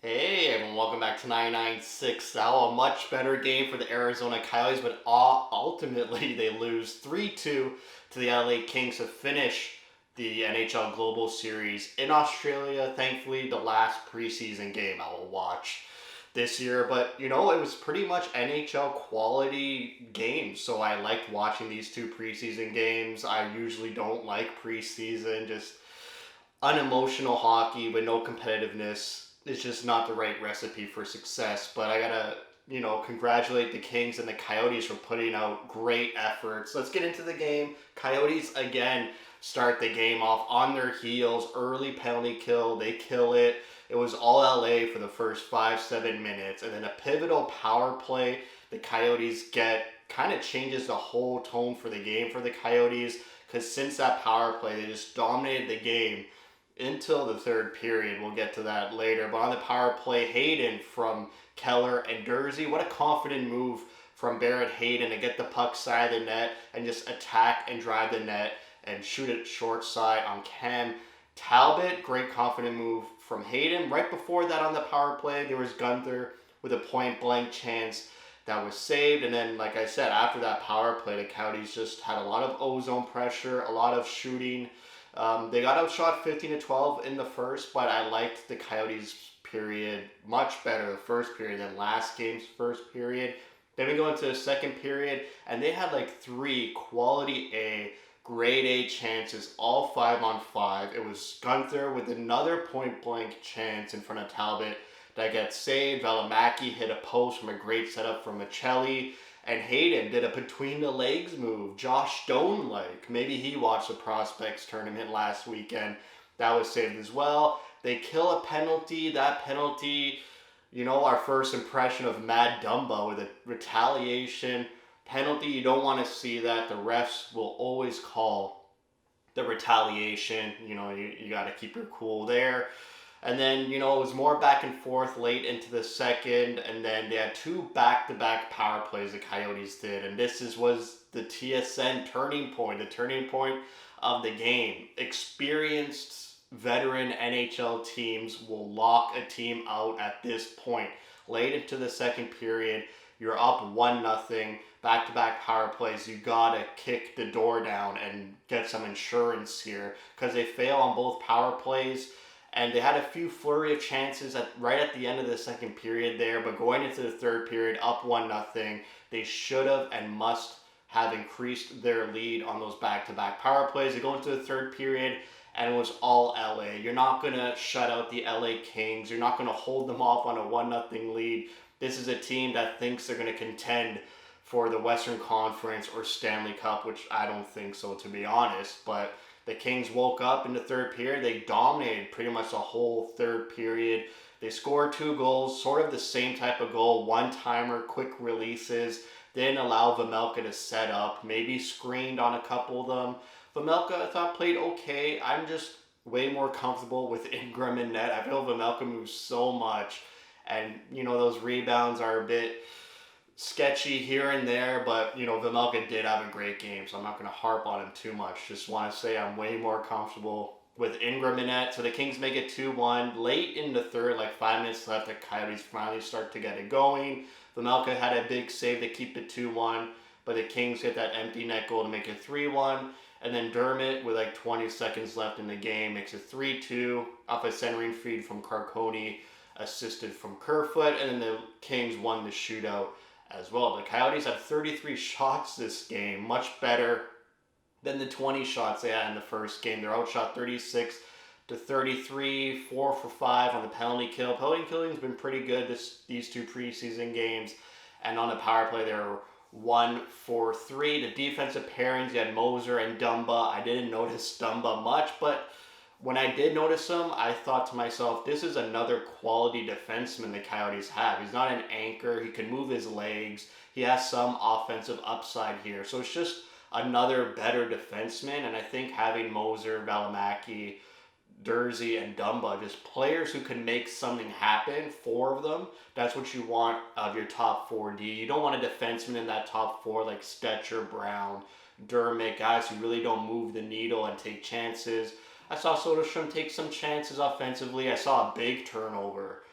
Hey everyone, welcome back to 99.6. Now a much better game for the Arizona Coyotes, but ultimately they lose 3-2 to the LA Kings to finish the NHL Global Series in Australia. Thankfully, the last preseason game I will watch this year, but it was pretty much NHL quality games, so I liked watching these two preseason games. I usually don't like preseason, just unemotional hockey with no competitiveness is just not the right recipe for success. But I gotta, congratulate the Kings and the Coyotes for putting out great efforts. Let's get into the game. Coyotes again start the game off on their heels, early penalty kill. They kill it. It was all LA for the first 5-7 minutes, and then a pivotal power play the Coyotes get kind of changes the whole tone for the game for the Coyotes because since that power play, they just dominated the game until the third period. We'll get to that later. But on the power play, Hayden from Keller and Dursey. What a confident move from Barrett Hayden to get the puck side of the net and just attack and drive the net and shoot it short side on Cam Talbot. Great confident move from Hayden. Right before that on the power play, there was Gunther with a point blank chance that was saved. And then, like I said, after that power play, the Coyotes just had a lot of ozone pressure, a lot of shooting. They got outshot 15-12 in the first, but I liked the Coyotes period much better the first period than last game's first period. Then we go into the second period, and they had like three quality A, grade A chances, all 5-on-5. It was Gunther with another point blank chance in front of Talbot that gets saved. Valimaki hit a post from a great setup from Michelli. And Hayden did a between the legs move, Josh Stone like. Maybe he watched the Prospects tournament last weekend. That was saved as well. They kill a penalty. That penalty, our first impression of Mad Dumba with a retaliation penalty. You don't want to see that. The refs will always call the retaliation. You got to keep your cool there. And then, it was more back and forth late into the second. And then they had two back-to-back power plays the Coyotes did. And was the TSN turning point, the turning point of the game. Experienced veteran NHL teams will lock a team out at this point. Late into the second period, you're up 1-0, back-to-back power plays. You gotta kick the door down and get some insurance here because they fail on both power plays. And they had a few flurry of chances right at the end of the second period there, but going into the third period, up 1-0, they should have and must have increased their lead on those back-to-back power plays. They go into the third period, and it was all LA. You're not going to shut out the LA Kings. You're not going to hold them off on a 1-0 lead. This is a team that thinks they're going to contend for the Western Conference or Stanley Cup, which I don't think so, to be honest. But the Kings woke up in the third period. They dominated pretty much the whole third period. They scored 2 goals, sort of the same type of goal, one-timer, quick releases. Didn't allow Vejmelka to set up, maybe screened on a couple of them. Vejmelka, I thought, played okay. I'm just way more comfortable with Ingram in net. I feel Vejmelka moves so much. And, those rebounds are a bit sketchy here and there, but Vejmelka did have a great game, so I'm not going to harp on him too much. Just want to say I'm way more comfortable with Ingram in net. So the Kings make it 2-1. Late in the third, like 5 minutes left, the Coyotes finally start to get it going. Vejmelka had a big save to keep it 2-1, but the Kings hit that empty net goal to make it 3-1. And then Dermott, with like 20 seconds left in the game, makes it 3-2 off a centering feed from Carcone, assisted from Kerfoot, and then the Kings won the shootout as well. The Coyotes had 33 shots this game, much better than the 20 shots they had in the first game. They're outshot 36-33, 4 for 5 on the penalty kill. Penalty killing's been pretty good these two preseason games. And on the power play, they were 1 for 3. The defensive pairings, you had Moser and Dumba. I didn't notice Dumba much, but when I did notice him, I thought to myself, this is another quality defenseman the Coyotes have. He's not an anchor. He can move his legs. He has some offensive upside here. So it's just another better defenseman. And I think having Moser, Valimaki, Dursey, and Dumba, just players who can make something happen, 4 of them, that's what you want of your top 4D. You don't want a defenseman in that top 4 like Stetcher, Brown, Dermott, guys who really don't move the needle and take chances. I saw Soderstrom take some chances offensively. I saw a big turnover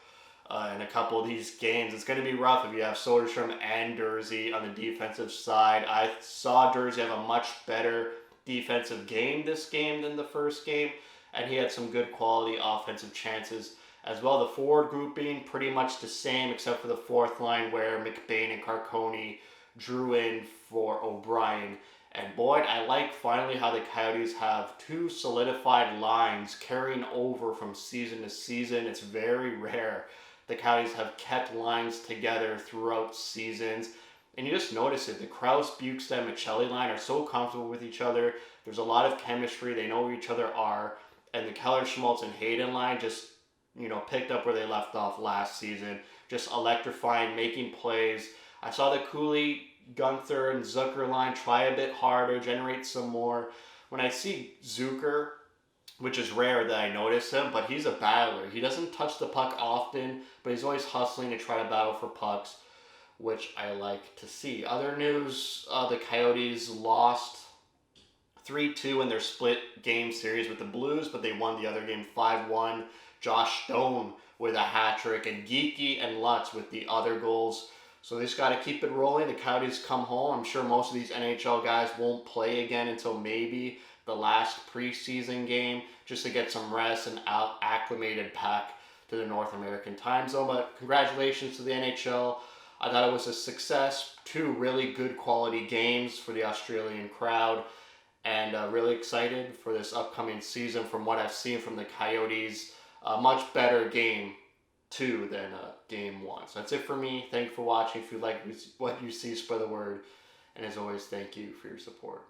in a couple of these games. It's going to be rough if you have Soderstrom and Durzi on the defensive side. I saw Durzi have a much better defensive game this game than the first game, and he had some good quality offensive chances as well. The forward group being pretty much the same except for the fourth line where McBain and Carcone drew in for O'Brien and Boyd. I like finally how the Coyotes have two solidified lines carrying over from season to season. It's very rare the Coyotes have kept lines together throughout seasons. And you just notice it. The Krause, Bukestad, Michelli line are so comfortable with each other. There's a lot of chemistry. They know who each other are. And the Keller, Schmaltz, and Hayden line just, picked up where they left off last season. Just electrifying, making plays. I saw the Cooley, Gunther, and Zucker line try a bit harder, generate some more. When I see Zucker, which is rare that I notice him, but he's a battler. He doesn't touch the puck often, but he's always hustling to try to battle for pucks, which I like to see. Other news, the Coyotes lost 3-2 in their split game series with the Blues, but they won the other game 5-1. Josh Stone with a hat trick, and Geeky and Lutz with the other goals. So they just got to keep it rolling. The Coyotes come home. I'm sure most of these NHL guys won't play again until maybe the last preseason game just to get some rest and acclimated back to the North American time zone. But congratulations to the NHL. I thought it was a success. Two really good quality games for the Australian crowd, and really excited for this upcoming season. From what I've seen from the Coyotes, a much better game 2 than game 1. So that's it for me. Thank you for watching. If you like what you see, spread the word. And as always, thank you for your support.